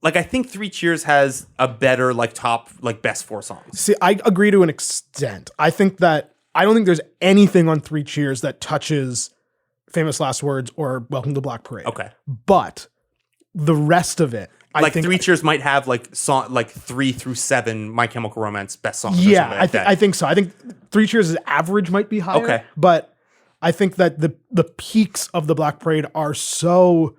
Like I think Three Cheers has a better like top like best 4 songs. See, I agree to an extent. I think that I don't think there's anything on Three Cheers that touches Famous Last Words or Welcome to the Black Parade. Okay. But the rest of it, I Like think Three Cheers might have like song like 3 through 7 My Chemical Romance best songs. or Yeah, something like that. I think so. I think Three Cheers' average might be higher. Okay. But I think that the peaks of the Black Parade are so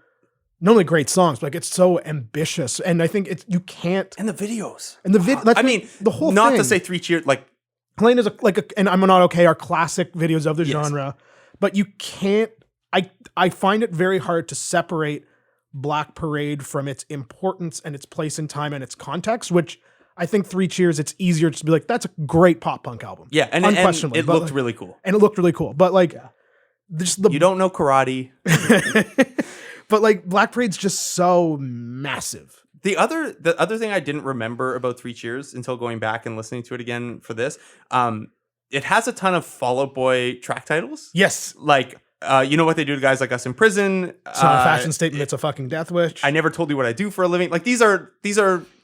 not only great songs, but like it's so ambitious. And I think you can't. And the videos. And the video. I mean, the whole not thing. to say Three Cheers like Helena is and I'm Not Okay are classic videos of the Yes. genre, but you can't. I find it very hard to separate Black Parade from its importance and its place in time and its context, which I think Three Cheers, it's easier to be like, that's a great pop punk album. yeah, and unquestionably. it but, looked like, really cool. and it looked really cool. But like, just the You don't know karate. but like Black Parade's just so massive. The other thing I didn't remember about Three Cheers until going back and listening to it again for this, it has a ton of Fall Out Boy track titles. Yes. Like, you know what they do to guys like us in prison. It's not a fashion statement, it's a fucking death wish. I never told you what I do for a living. Like these are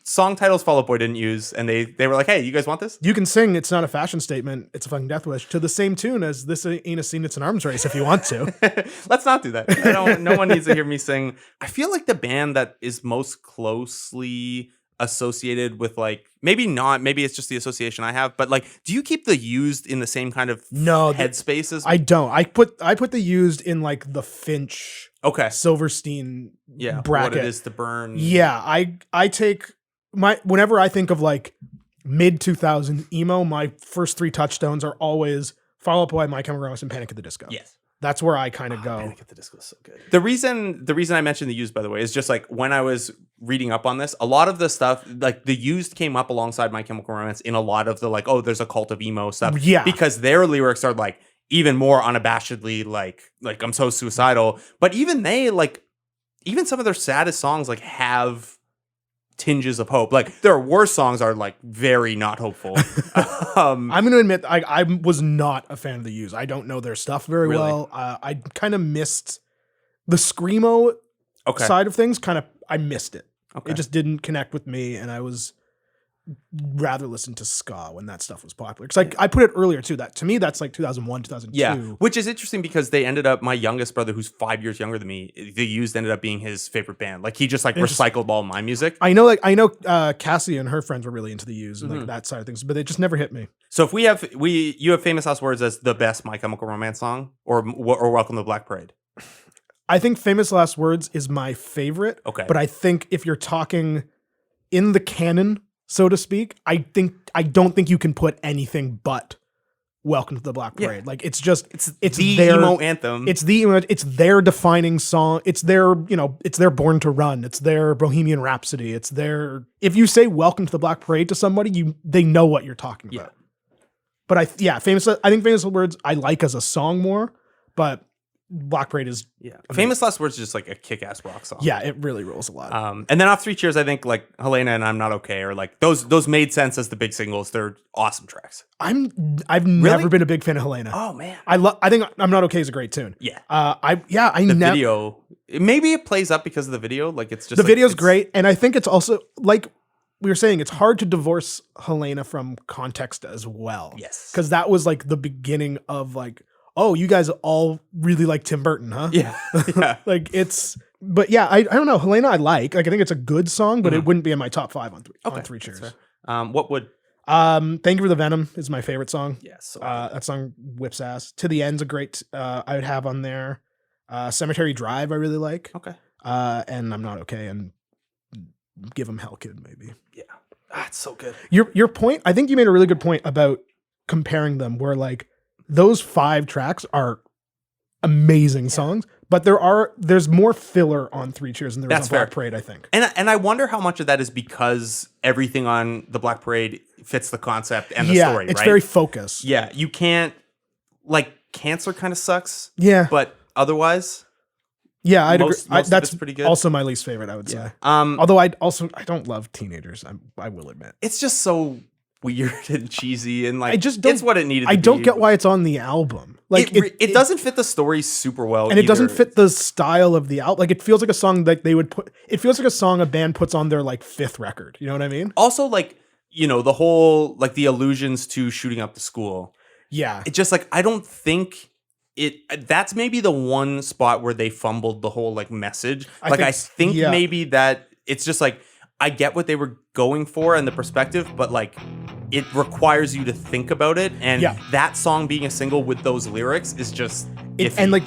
song titles Fall Out Boy didn't use, and they were like, hey, you guys want this? You can sing It's Not a Fashion Statement, It's a Fucking Death Wish to the same tune as This Ain't a Scene, It's an Arms Race if you want to. Let's not do that. No one needs to hear me sing. I feel like the band that is most closely associated with like maybe it's just the association I have, but like do you keep the Used in the same kind of headspace as I don't. I put the Used in like the Finch okay Silverstein bracket. what it is to burn. Yeah, I take whenever I think of like mid 2000 emo, my first 3 touchstones are always Fall Out Boy, My Chemical Romance, and Panic at the Disco. Yes. That's where I kind of go. Panic at the Disco is so good. The reason I mentioned the Used, by the way, is just like when I was reading up on this, a lot of the stuff, like the Used came up alongside My Chemical Romance in a lot of the like, oh, there's a cult of emo stuff. Yeah. Because their lyrics are like even more unabashedly like I'm so suicidal. But even some of their saddest songs like have tinges of hope. Like their worst songs are like very not hopeful. I'm going to admit I was not a fan of the Used. I don't know their stuff very Really? well. I kind of missed the screamo side of things. I missed it. Okay. It just didn't connect with me, and I was rather listen to ska when that stuff was popular. Because I put it earlier too. That to me, that's like 2001, 2002. Yeah, which is interesting because they ended up, my youngest brother, who's 5 years younger than me, the Used ended up being his favorite band. Like he just like recycled all my music. I know Cassie and her friends were really into the Used and like that side of things, but it just never hit me. So if you have Famous Last Words as the best My Chemical Romance song, or Welcome to the Black Parade. I think Famous Last Words is my favorite. Okay. But I think if you're talking in the canon, so to speak, I don't think you can put anything but Welcome to the Black Parade. Yeah. Like it's the their emo anthem. It's their defining song. It's their Born to Run. It's their Bohemian Rhapsody. It's their, if you say Welcome to the Black Parade to somebody, they know what you're talking about. But I think Famous Words I like as a song more, but Black Parade is Famous Last Words is just like a kick-ass rock song. Yeah, it really rules a lot. And then off Three Cheers, I think like Helena and I'm Not Okay, or like those made sense as the big singles. They're awesome tracks. I've never been a big fan of Helena. Oh man, I think I'm Not Okay is a great tune. Yeah. The video. Maybe it plays up because of the video. Like it's just the video's great, and I think it's also like we were saying, it's hard to divorce Helena from context as well. Yes, because that was like the beginning of like, oh, you guys all really like Tim Burton, huh? Yeah. But yeah, I don't know. Helena, I like. I think it's a good song, but it wouldn't be in my top 5 on Three Cheers. What would? Thank You for the Venom is my favorite song. Yes. That song whips ass. To the End's a great, I would have on there. Cemetery Drive, I really like. Okay. And I'm Not Okay. And Give 'Em Hell Kid, maybe. Yeah. That's so good. Your point, I think you made a really good point about comparing them, where like those 5 tracks are amazing songs, but there's more filler on Three Cheers than there That's is on Black fair. Parade, I think. And I wonder how much of that is because everything on the Black Parade fits the concept and the Yeah, story, it's right? very focused. Yeah, you can't, like, Cancer kind of sucks, Yeah, but otherwise, yeah, I'd most agree. of That's it's pretty good. also my least favorite, I would say. um, Although I don't love Teenagers. I will admit. it's just so weird and cheesy, and like, I just don't. it's what it needed. I to don't be. get why it's on the album. Like It doesn't fit the story super well, and it doesn't either. fit the style of the album. Like it feels like a song that they would put. It feels like a song a band puts on their like 5th record. You know what I mean? Also, like, you know, the whole, like, the allusions to shooting up the school. Yeah. It just, like, I don't think that's maybe the one spot where they fumbled the whole, like, message. I think yeah. maybe that it's just like, I get what they were going for and the perspective, but like, it requires you to think about it, and Yeah. that song being a single with those lyrics is just iffy. And like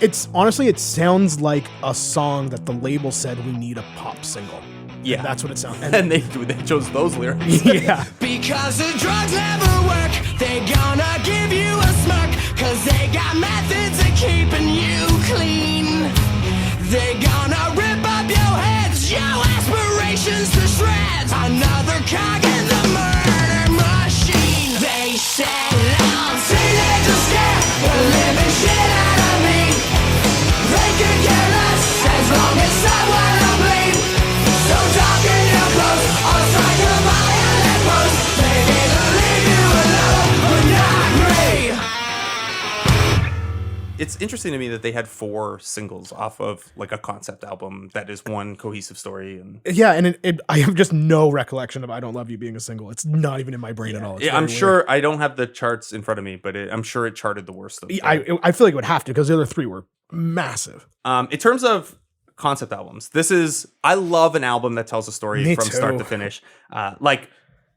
it's honestly, it sounds like a song that the label said we need a pop single. yeah, That's what it sounds. and they chose those lyrics. Yeah. Because the drugs never work, they gonna give you a smirk. Cause they got methods of keeping you clean. They gonna rip up your heads, your aspirations to shreds. Another cog in the murder machine. They said, I'm teenagers scared, the living shit out of me. They could care less as long as someone will bleed. So darken your clothes, I'll strike a violent pose. Maybe they'll leave you alone, but not me. It's interesting to me that they had 4 singles off of like a concept album that is one cohesive story, and Yeah, and I have just no recollection of "I Don't Love You" being a single. It's not even in my brain at all. It's yeah, I'm very sure I don't have the charts in front of me, but I'm sure it charted the worst of them. I feel like it would have to because the other 3 were massive. In terms of concept albums, I love an album that tells a story Me from start too. to finish. Like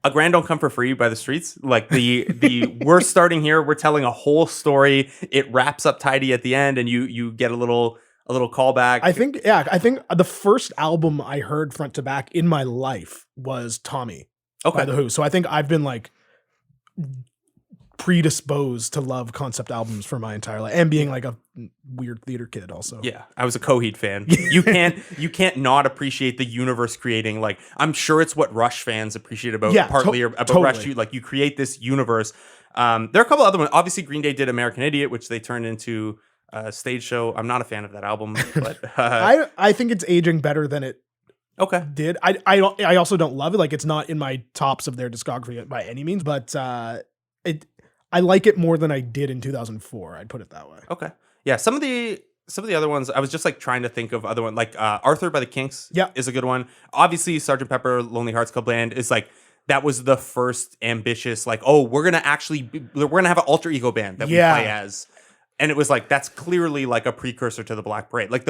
A Grand Don't Come for Free by The Streets. Like the we're starting here, we're telling a whole story. It wraps up tidy at the end, and you get a little callback. I think the first album I heard front to back in my life was Tommy by The Who. So I think I've been like predisposed to love concept albums for my entire life, and being like a weird theater kid also. Yeah, I was a Coheed fan. You can't not appreciate the universe creating. Like, I'm sure it's what Rush fans appreciate about about totally. Rush. Like, you create this universe. There are a couple other ones. Obviously, Green Day did American Idiot, which they turned into a stage show. I'm not a fan of that album, but I think it's aging better than it okay. did. I also don't love it. Like it's not in my tops of their discography by any means, but I like it more than I did in 2004. I'd put it that way. Okay. Yeah, some of the other ones, I was just like trying to think of other ones, like Arthur by the Kinks is a good one. Obviously, Sgt. Pepper Lonely Hearts Club Band is like, that was the first ambitious, like, oh, we're gonna have an alter ego band that we play as. And it was like, that's clearly like a precursor to the Black Parade. Like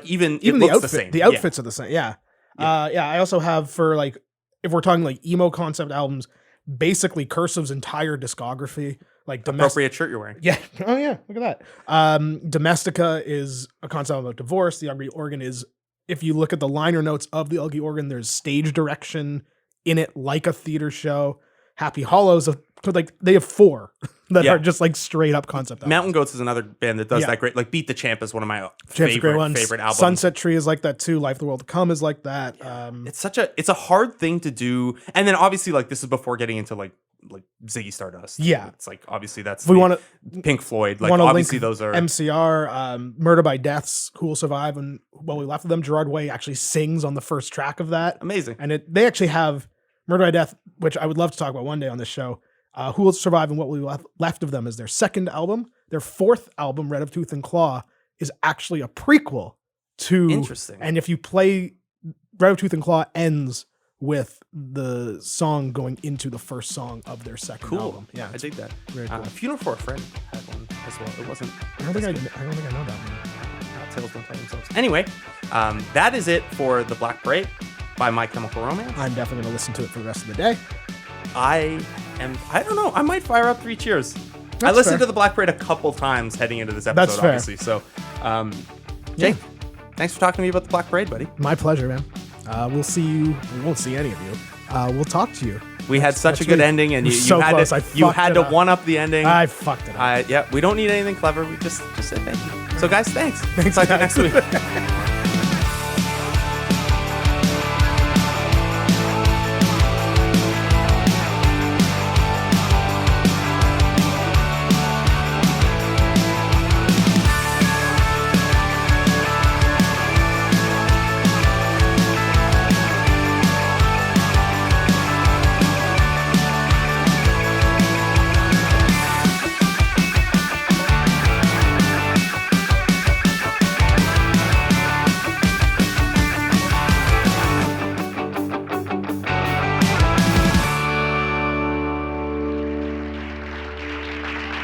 even it the looks outfit, the same. the outfits are the same. Yeah. I also have, for like, if we're talking like emo concept albums, basically Cursive's entire discography, like Appropriate shirt you're wearing. Yeah. Oh yeah. Look at that. Domestica is a concept about divorce. The Ugly Organ is, if you look at the liner notes of the Ugly Organ, there's stage direction in it, like a theater show. Happy Hollows, like they have 4 that are just like straight up concept albums. Mountain Goats is another band that does that great. Like Beat the Champ is one of my favorite albums. Sunset Tree is like that too. Life of the World to Come is like that. It's a hard thing to do. And then obviously, like, this is before getting into like Ziggy Stardust. Yeah. It's like, obviously that's we want to Pink Floyd. Like, obviously those are MCR, Murder by Death's Who Will Survive, and What We Left of Them. Gerard Way actually sings on the first track of that. amazing. And they actually have Murder by Death, which I would love to talk about one day on this show. Who Will Survive and What We Left of Them is their second album. Their 4th album, Red of Tooth and Claw, is actually a prequel to. Interesting. And if you play Red of Tooth and Claw, ends with the song going into the first song of their second album. Yeah, I dig that. Very cool. Funeral for a Friend had one as well. It wasn't. I don't think I know that one. Tales don't tell themselves. Anyway, that is it for The Black Parade by My Chemical Romance. I'm definitely going to listen to it for the rest of the day. I don't know. I might fire up 3 Cheers. I That's listened fair. to The Black Parade a couple times heading into this episode, That's fair. obviously. So, Jake, thanks for talking to me about The Black Parade, buddy. My pleasure, man. We'll see you. We won't see any of you. We'll talk to you We had such a That's good me. ending, and We're you so had close. to I you fucked had it to up. one up the ending. I fucked it up. Yeah, we don't need anything clever. We just say thank you. So guys, thanks. Thanks, Talk to you guys. next week.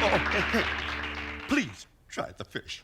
Oh, hey, hey, please try the fish.